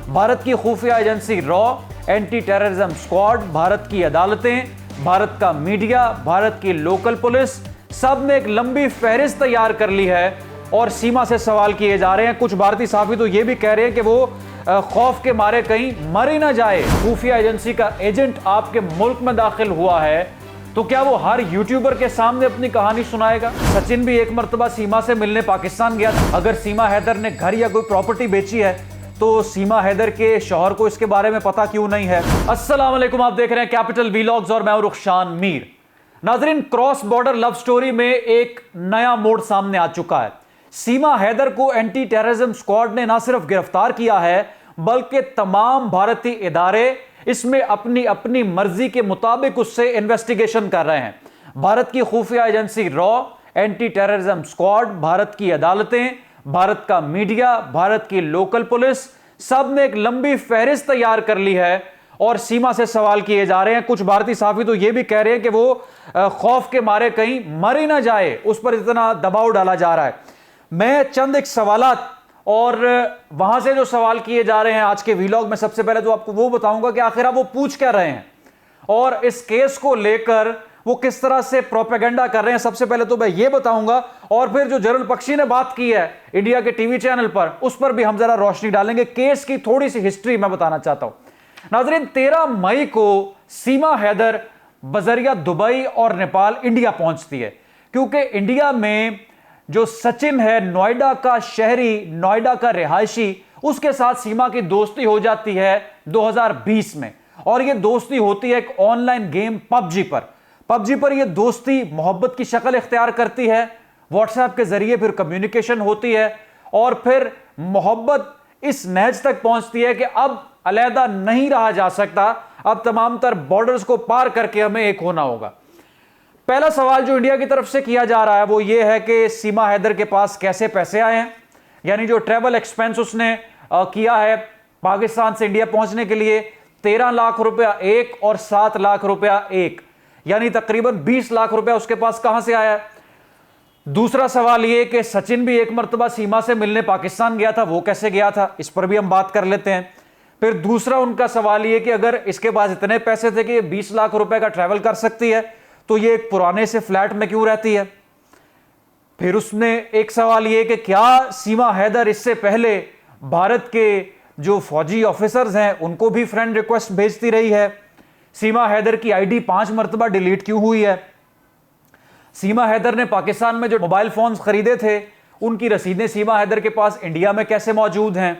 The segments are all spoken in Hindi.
भारत की खुफिया agency raw, anti terrorism squad, Bharat की अदालतें, भारत का मीडिया, भारत की लोकल पुलिस, सब ने एक लंबी फहरिस्त तैयार कर ली है और सीमा से सवाल किए जा रहे हैं। कुछ भारतीय साफी तो यह भी कह रहे हैं कि वो खौफ के मारे कहीं मर ही ना जाए। खुफिया एजेंसी का एजेंट आपके मुल्क में दाखिल हुआ है तो क्या वो हर यूट्यूबर के सामने अपनी कहानी सुनाएगा? सचिन भी एक मर्तबा सीमा से मिलने पाकिस्तान गया था। अगर सीमा हैदर ने घर या कोई प्रॉपर्टी बेची है तो सीमा हैदर के शौहर को इसके बारे में पता क्यों नहीं है? अस्सलाम वालेकुम, आप देख रहे हैं कैपिटल वीलॉग्स और मैं हूं रुखशान मीर। नाजरीन, क्रॉस बॉर्डर लव स्टोरी में एक नया मोड़ सामने आ चुका है। सीमा हैदर को एंटी टेररिज्म स्क्वाड ने ना सिर्फ गिरफ्तार किया है बल्कि तमाम भारतीय इदारे इसमें अपनी अपनी मर्जी के मुताबिक उससे इन्वेस्टिगेशन कर रहे हैं। भारत की खुफिया agency raw, anti terrorism squad, Bharat की अदालतें, भारत का मीडिया, भारत की लोकल पुलिस, सब ने एक लंबी फहरिस्त तैयार कर ली है और सीमा से सवाल किए जा रहे हैं। कुछ भारतीय साफी तो यह भी कह रहे हैं कि वो खौफ के मारे कहीं मर ही ना जाए, उस पर इतना दबाव डाला जा रहा है। मैं चंद एक सवालात और वहां से जो सवाल किए जा रहे हैं आज के वीलॉग में, सबसे पहले तो आपको वो बताऊंगा कि आखिर आप वो पूछ क्या रहे हैं और इस केस को लेकर वो किस तरह से प्रोपेगेंडा कर रहे हैं, सबसे पहले तो मैं ये बताऊंगा। और फिर जो जनरल पक्षी ने बात की है इंडिया के टीवी चैनल पर, उस पर भी हम जरा रोशनी डालेंगे। केस की थोड़ी सी हिस्ट्री मैं बताना चाहता हूं। नाजरीन, 13 मई को सीमा हैदर बजरिया दुबई और नेपाल इंडिया पहुंचती है, क्योंकि इंडिया में जो सचिन है, नोएडा का शहरी, नोएडा का रिहायशी, उसके साथ सीमा की दोस्ती हो जाती है 2020 में। और यह दोस्ती होती है एक ऑनलाइन गेम पबजी पर यह दोस्ती मोहब्बत की शक्ल इख्तियार करती है। व्हाट्सएप के जरिए फिर कम्युनिकेशन होती है और फिर मोहब्बत इस नहज तक पहुंचती है कि अब अलहदा नहीं रहा जा सकता, अब तमाम तर बॉर्डर्स को पार करके हमें एक होना होगा। पहला सवाल जो इंडिया की तरफ से किया जा रहा है वो ये है कि सीमा हैदर के पास कैसे पैसे आए हैं, यानी जो ट्रैवल एक्सपेंस उसने किया है पाकिस्तान से इंडिया पहुंचने के लिए, 13 लाख रुपया एक और 7 लाख रुपया एक, यानी तकरीबन 20 लाख रुपया उसके पास कहां से आया है। दूसरा सवाल यह कि सचिन भी एक मर्तबा सीमा से मिलने पाकिस्तान गया था, वो कैसे गया था, इस पर भी हम बात कर लेते हैं। फिर दूसरा उनका सवाल यह कि अगर इसके पास इतने पैसे थे कि ये 20 लाख रुपए का ट्रैवल कर सकती है तो ये एक पुराने से फ्लैट में क्यों रहती है। फिर उसने एक सवाल यह कि क्या सीमा हैदर इससे पहले भारत के जो फौजी ऑफिसर्स हैं उनको भी फ्रेंड रिक्वेस्ट भेजती रही है। सीमा हैदर की आईडी 5 मरतबा डिलीट क्यों हुई है। सीमा हैदर ने पाकिस्तान में जो मोबाइल फोन्स खरीदे थे उनकी रसीदें सीमा हैदर के पास इंडिया में कैसे मौजूद हैं।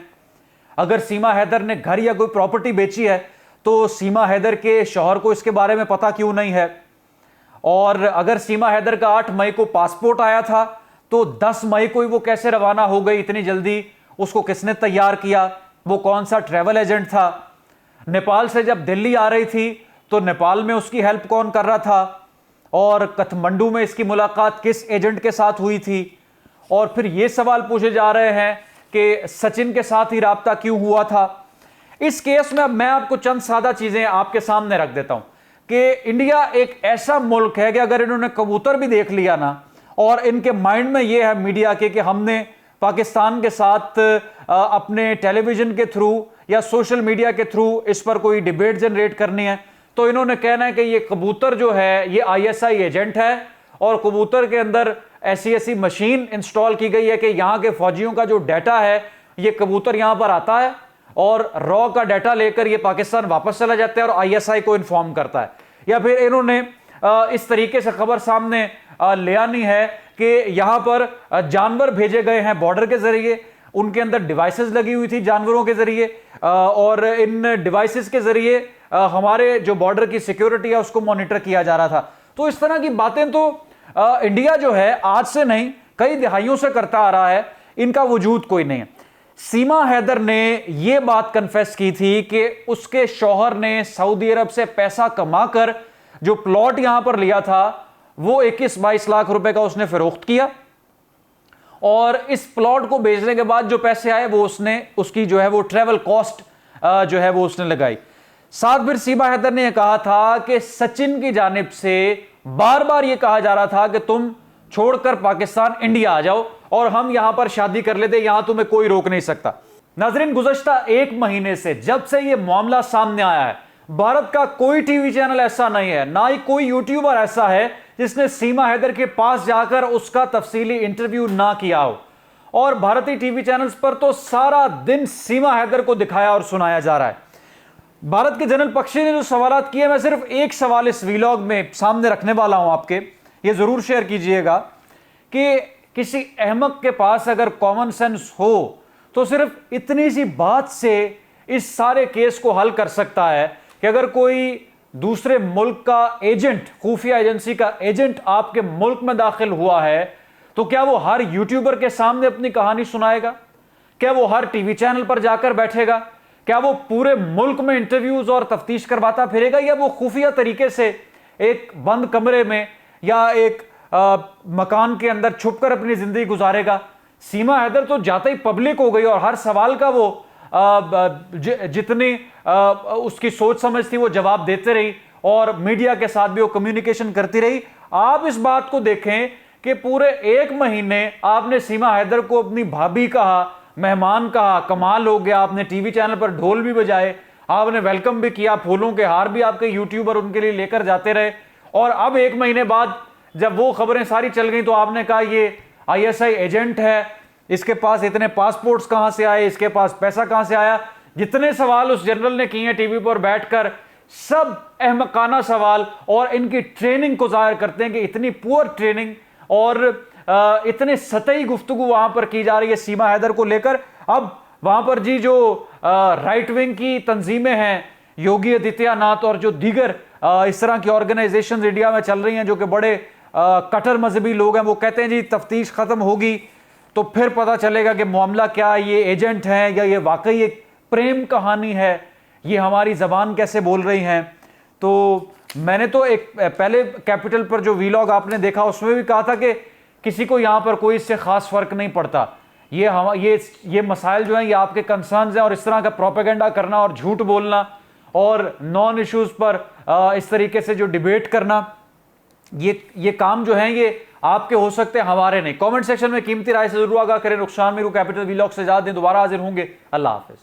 अगर सीमा हैदर ने घर या कोई प्रॉपर्टी बेची है तो सीमा हैदर के शौहर को इसके बारे में पता क्यों नहीं है। और अगर सीमा हैदर का 8 मई को पासपोर्ट आया था तो 10 मई को ही वो कैसे रवाना हो गई इतनी जल्दी, उसको किसने तैयार किया, वो कौन सा ट्रैवल एजेंट था। नेपाल से जब दिल्ली आ रही थी तो नेपाल में उसकी हेल्प कौन कर रहा था, और काठमांडू में इसकी मुलाकात किस एजेंट के साथ हुई थी। और फिर ये सवाल पूछे जा रहे हैं कि सचिन के साथ ही राब्ता क्यों हुआ था। इस केस में अब मैं आपको चंद सादा चीजें आपके सामने रख देता हूं कि इंडिया एक ऐसा मुल्क है कि अगर इन्होंने कबूतर भी देख लिया ना और इनके माइंड में यह है मीडिया के कि हमने पाकिस्तान के साथ अपने टेलीविजन के थ्रू या सोशल मीडिया के थ्रू इस पर कोई डिबेट जनरेट करनी है, तो इन्होंने कहना है कि ये कबूतर जो है ये आईएसआई एजेंट है और कबूतर के अंदर ऐसी ऐसी मशीन इंस्टॉल की गई है कि यहां के फौजियों का जो डाटा है ये कबूतर यहां पर आता है और रॉ का डाटा लेकर ये पाकिस्तान वापस चला जाता है और आईएसआई को इन्फॉर्म करता है। या फिर इन्होंने इस तरीके से खबर सामने ले आनी है कि यहां पर जानवर भेजे गए हैं बॉर्डर के जरिए, उनके अंदर डिवाइसेस लगी हुई थी जानवरों के जरिए और इन डिवाइसेस के जरिए हमारे जो बॉर्डर की सिक्योरिटी है उसको मॉनिटर किया जा रहा था। तो इस तरह की बातें तो इंडिया जो है आज से नहीं कई दिहाइयों से करता आ रहा है, इनका वजूद कोई नहीं है। सीमा हैदर ने यह बात कन्फेस की थी कि उसके शौहर ने सऊदी अरब से पैसा कमाकर जो प्लॉट यहां पर लिया था वो 21-22 लाख रुपए का उसने फरोख्त किया और इस प्लॉट को बेचने के बाद जो पैसे आए वो उसने उसकी जो है वो ट्रेवल कॉस्ट जो है वो उसने लगाई। साथ फिर सीमा हैदर ने यह कहा था कि सचिन की जानिब से बार बार यह कहा जा रहा था कि तुम छोड़कर पाकिस्तान इंडिया आ जाओ और हम यहां पर शादी कर लेते, यहां तुम्हें कोई रोक नहीं सकता। नाजरीन, गुज़श्ता एक महीने से जब से यह मामला सामने आया है, भारत का कोई टीवी चैनल ऐसा नहीं है, ना ही कोई यूट्यूबर ऐसा है जिसने सीमा हैदर के पास जाकर उसका तफसीली इंटरव्यू ना किया हो। और भारतीय टीवी चैनल्स पर तो सारा दिन सीमा हैदर को दिखाया और सुनाया जा रहा है। भारत के जनरल पक्षी ने जो सवालात किए, मैं सिर्फ एक सवाल इस वीलॉग में सामने रखने वाला हूं आपके, ये जरूर शेयर कीजिएगा कि किसी अहमक के पास अगर कॉमन सेंस हो तो सिर्फ इतनी सी बात से इस सारे केस को हल कर सकता है कि अगर कोई दूसरे मुल्क का एजेंट, खुफिया एजेंसी का एजेंट आपके मुल्क में दाखिल हुआ है तो क्या वो हर यूट्यूबर के सामने अपनी कहानी सुनाएगा? क्या वो हर टीवी चैनल पर जाकर बैठेगा? क्या वो पूरे मुल्क में इंटरव्यूज और तफ्तीश करवाता फिरेगा, या वो खुफिया तरीके से एक बंद कमरे में या एक मकान के अंदर छुपकर अपनी जिंदगी गुजारेगा? सीमा हैदर तो जाते ही पब्लिक हो गई और हर सवाल का वो जितनी उसकी सोच समझ थी वो जवाब देते रही और मीडिया के साथ भी वो कम्युनिकेशन करती रही। आप इस बात को देखें कि पूरे एक महीने आपने सीमा हैदर को अपनी भाभी कहा, मेहमान कहा, कमाल हो गया, आपने टीवी चैनल पर ढोल भी बजाए, आपने वेलकम भी किया, फूलों के हार भी आपके यूट्यूबर उनके लिए लेकर जाते रहे। और अब एक महीने बाद जब वो खबरें सारी चल गई तो आपने कहा ये आईएसआई एजेंट है, इसके पास इतने पासपोर्ट्स कहां से आए, इसके पास पैसा कहां से आया। जितने सवाल उस जनरल ने किए हैं टीवी पर बैठकर, सब अहमकाना सवाल और इनकी ट्रेनिंग को जाहिर करते हैं कि इतनी पुअर ट्रेनिंग और इतने सतही गुफ्तगू वहां पर की जा रही है सीमा हैदर को लेकर। अब वहां पर जी जो राइट विंग की तंजीमें हैं, योगी आदित्यनाथ और जो दीगर इस तरह की ऑर्गेनाइजेशन इंडिया में चल रही हैं जो कि बड़े कट्टर मजहबी लोग हैं, वो कहते हैं जी तफ्तीश खत्म होगी तो फिर पता चलेगा कि मामला क्या है, ये एजेंट हैं या ये वाकई एक प्रेम कहानी है, ये हमारी जबान कैसे बोल रही हैं। तो मैंने तो एक पहले कैपिटल पर जो वीलॉग आपने देखा उसमें भी कहा था कि किसी को यहां पर कोई इससे खास फर्क नहीं पड़ता, ये मसाइल जो हैं ये आपके कंसर्न्स हैं, और इस तरह का प्रोपेगेंडा करना और झूठ बोलना और नॉन इश्यूज पर इस तरीके से जो डिबेट करना, ये काम जो है ये आपके हो सकते हैं, हमारे नहीं। कमेंट सेक्शन में कीमती राय से जरूर आगाह करें। रुखसान मीरू कैपिटल वीलॉग से इजाजत दें, दोबारा हाजिर होंगे। अल्लाह हाफिज।